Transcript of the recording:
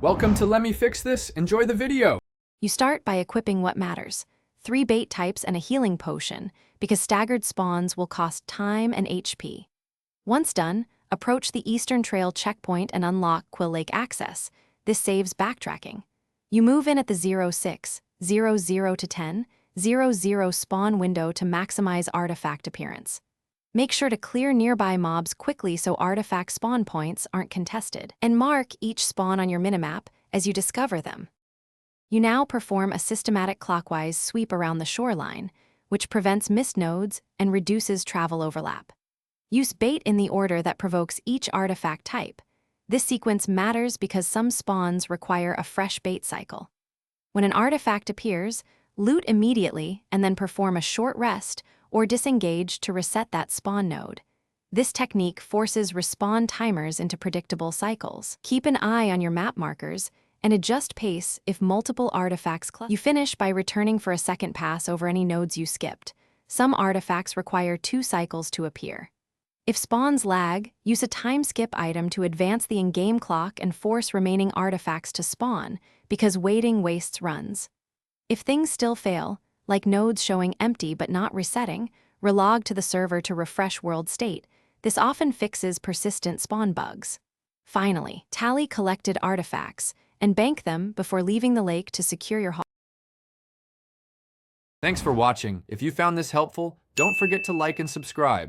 Welcome to Let Me Fix This. Enjoy the video. You start by equipping what matters: 3 bait types and a healing potion, because staggered spawns will cost time and HP. Once done, approach the Eastern Trail checkpoint and unlock Quill Lake access. This saves backtracking. You move in at the 06, 00 to 10, 00 spawn window to maximize artifact appearance. Make sure to clear nearby mobs quickly so artifact spawn points aren't contested, and mark each spawn on your minimap as you discover them. You now perform a systematic clockwise sweep around the shoreline, which prevents missed nodes and reduces travel overlap. Use bait in the order that provokes each artifact type. This sequence matters because some spawns require a fresh bait cycle. When an artifact appears, loot immediately and then perform a short rest or disengage to reset that spawn node. This technique forces respawn timers into predictable cycles. Keep an eye on your map markers and adjust pace if multiple artifacts cluster. You finish by returning for a second pass over any nodes you skipped. Some artifacts require 2 cycles to appear. If spawns lag, use a time skip item to advance the in-game clock and force remaining artifacts to spawn, because waiting wastes runs. If things still fail, like nodes showing empty but not resetting, relog to the server to refresh world state. This often fixes persistent spawn bugs. Finally, tally collected artifacts and bank them before leaving the lake to secure your haul. Thanks for watching. If you found this helpful, don't forget to like and subscribe.